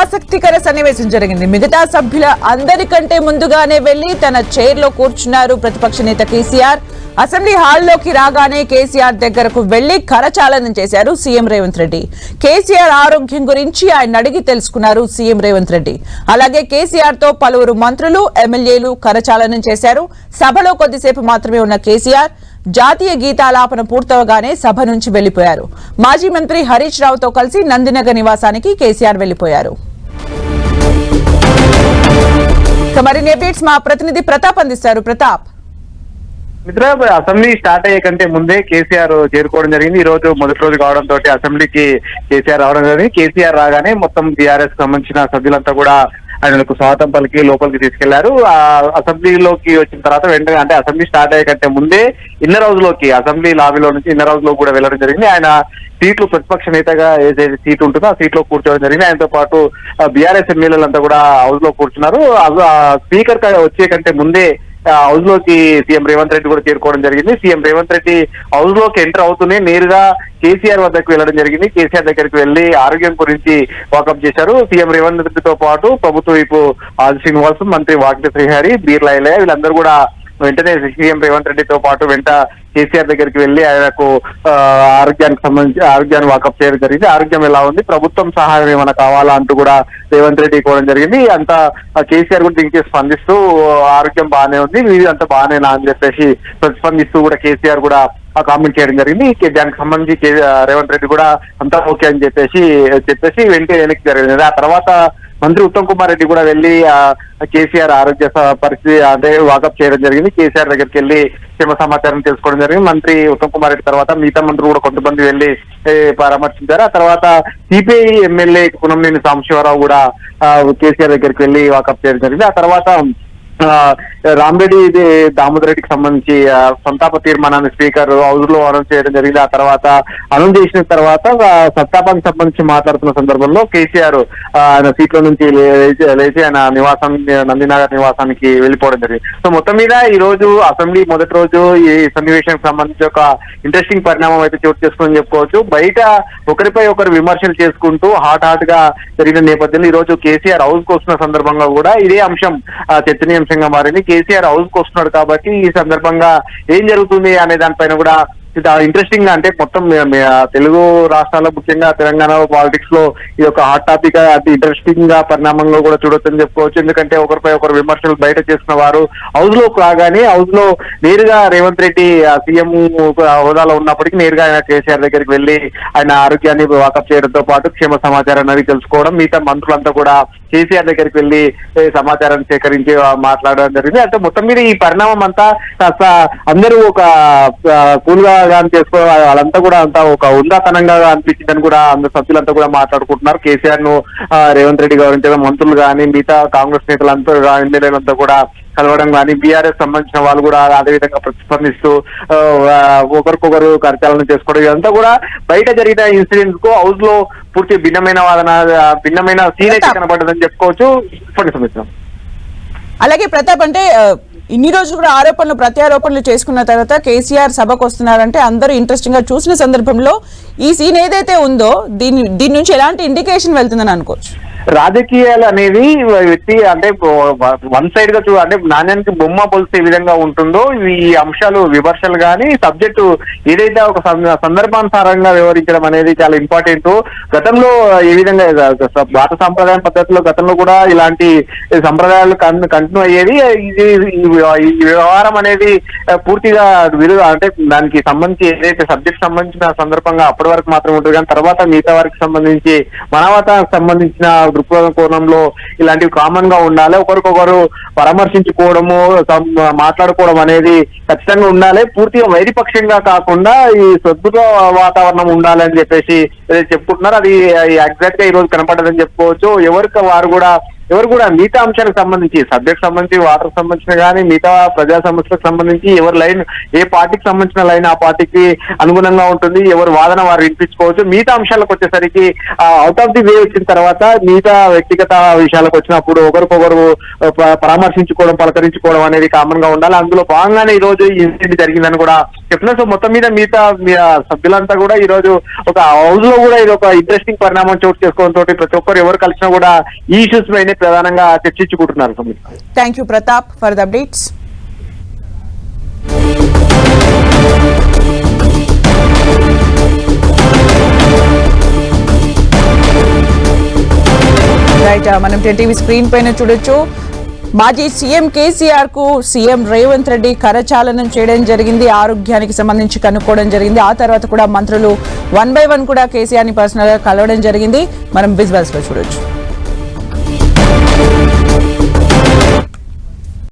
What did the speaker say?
ఆసక్తికర సన్నివేశం జరిగింది. మిగతా సభ్యుల అందరికంటే ముందుగానే వెళ్లి తన చైర్ లో కూర్చున్నారు ప్రతిపక్ష నేత కేసీఆర్. అసెంబ్లీ హాల్లోకి రాగానే కేసీఆర్ దగ్గరకు వెళ్లి కరచాలనం చేశారు సీఎం రేవంత్ రెడ్డి. కేసీఆర్ ఆరోగ్యం గురించి ఆయన అడిగి తెలుసుకున్నారు సీఎం రేవంత్ రెడ్డి. అలాగే కేసీఆర్ తో పలువురు మంత్రులు, ఎమ్మెల్యేలు కరచాలనం చేశారు. సభలో కొద్దిసేపు మాత్రమే ఉన్న కేసీఆర్ జాతీయ గీతాలాపన పూర్తవగానే సభ నుంచి వెళ్లిపోయారు. మాజీ మంత్రి హరీష్ రావుతో కలిసి నందినగర్ నివాసానికి కేసీఆర్ వెళ్లిపోయారు. మరిన్ని అప్డేట్స్ మా ప్రతినిధి ప్రతాప్ అందిస్తారు. ప్రతాప్, మిత్ర, అసెంబ్లీ స్టార్ట్ అయ్యే కంటే ముందే కేసీఆర్ చేరుకోవడం జరిగింది. ఈ రోజు మొదటి రోజు కావడంతో అసెంబ్లీకి కేసీఆర్ రావడం జరిగింది. కేసీఆర్ రాగానే మొత్తం టీఆర్ఎస్ సంబంధించిన సభ్యులంతా కూడా ఆయనకు స్వాగతం పలికి లోపలికి తీసుకెళ్లారు. ఆ అసెంబ్లీలోకి వచ్చిన తర్వాత వెంటనే, అంటే అసెంబ్లీ స్టార్ట్ అయ్యే కంటే ముందే ఇన్నర్ హౌస్ లోకి, అసెంబ్లీ లాబీలో నుంచి ఇన్నర్ హౌస్ లో కూడా వెళ్లడం జరిగింది. ఆయన సీట్లు, ప్రతిపక్ష నేతగా ఏదైతే సీట్ ఉంటుందో ఆ సీట్ లో కూర్చోవడం జరిగింది. ఆయనతో పాటు బీఆర్ఎస్ ఎమ్మెల్యేలంతా కూడా హౌస్ లో కూర్చున్నారు. స్పీకర్ వచ్చే కంటే ముందే హౌస్ లోకి సీఎం రేవంత్ రెడ్డి కూడా చేరుకోవడం జరిగింది. సీఎం రేవంత్ రెడ్డి హౌస్ లోకి ఎంటర్ అవుతూనే నేరుగా కేసీఆర్ వద్దకు వెళ్లడం జరిగింది. కేసీఆర్ దగ్గరికి వెళ్లి ఆరోగ్యం గురించి వాకప్ చేశారు. సీఎం రేవంత్ రెడ్డితో పాటు ప్రభుత్వ వైపు ఆది శ్రీనివాస్, మంత్రి వాకిటి శ్రీహరి, బీర్లా ఎల్లయ్య వీళ్ళందరూ కూడా వెంటనే సీఎం రేవంత్ రెడ్డితో పాటు వెంట కేసీఆర్ దగ్గరికి వెళ్లి ఆయనకు ఆరోగ్యాన్ని వాకప్ చేయడం జరిగింది. ఆరోగ్యం ఎలా ఉంది, ప్రభుత్వం సహాయం ఏమైనా కావాలా అంటూ కూడా రేవంత్ రెడ్డి కోవడం జరిగింది. అంతా కేసీఆర్ కూడా దీనికి స్పందిస్తూ ఆరోగ్యం బాగానే ఉంది, మీరు అంతా బాగానేనా అని చెప్పేసి ప్రతిస్పందిస్తూ కూడా కేసీఆర్ కూడా కామెంట్ చేయడం జరిగింది. దానికి సంబంధించి రేవంత్ రెడ్డి కూడా అంతా ఓకే అని చెప్పేసి వెంటనే వెనక్కి జరిగింది. ఆ తర్వాత మంత్రి ఉత్తమ్ కుమార్ రెడ్డి కూడా వెళ్లి కేసీఆర్ ఆరోగ్య పరిస్థితి అంటే వాకప్ చేయడం జరిగింది. కేసీఆర్ దగ్గరికి వెళ్లి క్షేమ సమాచారం తెలుసుకోవడం జరిగింది. మంత్రి ఉత్తమ్ కుమార్ రెడ్డి తర్వాత మిగతా మంత్రులు కూడా కొంతమంది వెళ్లి పరామర్శించారు. ఆ తర్వాత సిపిఐ ఎమ్మెల్యే కునంనేని సాంబశివరావు కూడా కేసీఆర్ దగ్గరికి వెళ్లి వాకప్ చేయడం జరిగింది. ఆ తర్వాత రామిరెడ్డి దామోదర్ రెడ్డికి సంబంధించి సంతాప తీర్మానాన్ని స్పీకర్ హౌస్ లో అనౌన్స్ చేయడం జరిగింది. ఆ తర్వాత అనౌన్స్ చేసిన తర్వాత సంతాపానికి సంబంధించి మాట్లాడుతున్న సందర్భంలో కేసీఆర్ ఆయన సీట్ల నుంచి లేచి ఆయన నందినగర్ నివాసానికి వెళ్లిపోవడం జరిగింది. సో మొత్తం మీద ఈ రోజు అసెంబ్లీ మొదటి రోజు ఈ సన్నివేశానికి సంబంధించి ఒక ఇంట్రెస్టింగ్ పరిణామం అయితే చోటు చేసుకుని చెప్పుకోవచ్చు. బయట ఒకరిపై ఒకరు విమర్శలు చేసుకుంటూ హాట్ గా జరిగిన నేపథ్యంలో ఈ రోజు కేసీఆర్ హౌస్ కు వస్తున్న సందర్భంగా కూడా ఇదే అంశం చర్చనీయాంశంగా మారింది. కేసీఆర్ హౌస్ కు వస్తున్నాడు కాబట్టి ఈ సందర్భంగా ఏం జరుగుతుంది అనే దానిపైన కూడా ఇంట్రెస్టింగ్ గా, అంటే మొత్తం తెలుగు రాష్ట్రాల్లో ముఖ్యంగా తెలంగాణ పాలిటిక్స్ లో ఇది ఒక హాట్ టాపిక్ అతి ఇంట్రెస్టింగ్ గా పరిణామంలో కూడా చూడొచ్చని చెప్పుకోవచ్చు. ఎందుకంటే ఒకరిపై ఒకరు విమర్శలు బయట చేస్తున్న వారు హౌస్ లోకి రాగానే హౌస్ లో నేరుగా రేవంత్ రెడ్డి సీఎం హోదాలో ఉన్నప్పటికీ నేరుగా ఆయన కేసీఆర్ దగ్గరికి వెళ్లి ఆయన ఆరోగ్యాన్ని వాకప్ చేయడంతో పాటు క్షేమ సమాచారాన్ని అడిగి తెలుసుకోవడం, మిగతా మంత్రులంతా కూడా కేసీఆర్ దగ్గరికి వెళ్లి సమాచారాన్ని సేకరించి మాట్లాడడం జరిగింది. అంటే మొత్తం మీద ఈ పరిణామం అంతా కాస్త అందరూ ఒక కూల్ గా చేసుకోవడం, వాళ్ళంతా కూడా అంతా ఒక ఉందాతనంగా అనిపించిందని కూడా అందరు సభ్యులంతా కూడా మాట్లాడుకుంటున్నారు. కేసీఆర్ ను రేవంత్ రెడ్డి గౌరవించడం, మంత్రులు కానీ మిగతా కాంగ్రెస్ నేతలంతా ఎమ్మెల్యేలంతా కూడా కలవడం కానీ, బీఆర్ఎస్ సంబంధించిన వాళ్ళు కూడా అదేవిధంగా ప్రతిస్పందిస్తూ ఒకరికొకరు కరచాలనం చేసుకోవడం, ఇదంతా కూడా బయట జరిగిన ఇన్సిడెంట్స్ కు హౌస్ లో పూర్తి భిన్నమైన సీన్ అయితే కనబడ్డదని చెప్పుకోవచ్చు. సంవత్సరం అలాగే ప్రతాప్, అంటే ఇన్ని రోజులు కూడా ఆరోపణలు ప్రత్యారోపణలు చేసుకున్న తర్వాత కేసీఆర్ సభకు వస్తున్నారంటే అందరూ ఇంట్రెస్టింగ్ గా చూసిన సందర్భంలో ఈ సీన్ ఏదైతే ఉందో దీని నుంచి ఎలాంటి ఇండికేషన్ వెళ్తుందని అనుకోవచ్చు? రాజకీయాలు అనేది వ్యక్తి అంటే వన్ సైడ్ గా అంటే నాణ్యానికి బొమ్మ పొలిసే విధంగా ఉంటుందో ఈ అంశాలు విమర్శలు కానీ సబ్జెక్టు ఏదైతే ఒక సందర్భానుసారంగా వివరించడం అనేది చాలా ఇంపార్టెంట్. గతంలో ఏ విధంగా భారత సాంప్రదాయ పద్ధతిలో గతంలో కూడా ఇలాంటి సంప్రదాయాలు కంటిన్యూ అయ్యేది. ఈ వ్యవహారం అనేది పూర్తిగా అంటే దానికి సంబంధించి ఏదైతే సబ్జెక్ట్ సంబంధించిన సందర్భంగా అప్పటి వరకు మాత్రం ఉంటుంది, కానీ తర్వాత మిగతా వారికి సంబంధించి మానవతానికి సంబంధించిన దృక్పథం కోణంలో ఇలాంటివి కామన్ గా ఉండాలి. ఒకరికొకరు పరామర్శించుకోవడము, మాట్లాడుకోవడం అనేది ఖచ్చితంగా ఉండాలి. పూర్తిగా వైరిపక్షంగా కాకుండా ఈ సద్భుత వాతావరణం ఉండాలి అని చెప్పేసి చెప్పుకుంటున్నారు. అది ఎగ్జాక్ట్ గా ఈ రోజు కనపడదని చెప్పుకోవచ్చు. ఎవరు కూడా మిగతా అంశాలకు సంబంధించి సబ్జెక్ట్ సంబంధించి వాటర్ సంబంధించిన కానీ మిగతా ప్రజా సమస్యలకు సంబంధించి ఎవరి లైన్ ఏ పార్టీకి సంబంధించిన లైన్ ఆ పార్టీకి అనుగుణంగా ఉంటుంది. ఎవరు వాదన వారు వినిపించుకోవచ్చు. మిగతా అంశాలకు వచ్చేసరికి అవుట్ ఆఫ్ ది వే వచ్చిన తర్వాత మిగతా వ్యక్తిగత విషయాలకు వచ్చినప్పుడు ఒకరికొకరు పరామర్శించుకోవడం, పలకరించుకోవడం అనేది కామన్ గా ఉండాలి. అందులో భాగంగానే ఈ రోజు ఈ ఇన్సిడెంట్ జరిగిందని కూడా చెప్తున్నా. సో మొత్తం మీద మిగతా సభ్యులంతా కూడా ఈ రోజు ఒక హౌస్ లో కూడా ఇది ఒక ఇంట్రెస్టింగ్ పరిణామం చోటు చేసుకోవడంతో ప్రతి ఒక్కరు ఎవరు కలిసినా కూడా ఈ ఇష్యూస్ పైన ప్రధానంగా చర్చించుకుంటున్నారు. Thank you Pratap for the updates. Right, మనం టీవీ స్క్రీన్ పైన చూడొచ్చు. మాజీ సీఎం కేసీఆర్ కు సీఎం రేవంత్ రెడ్డి కరచాలనం చేయడం జరిగింది. ఆరోగ్యానికి సంబంధించి కనుక్కోవడం జరిగింది. ఆ తర్వాత కూడా మంత్రులు 1 by 1 కూడా కేసీఆర్ ని పర్సనల్ గా కలవడం జరిగింది. మనం విజువల్స్ లో చూడొచ్చు.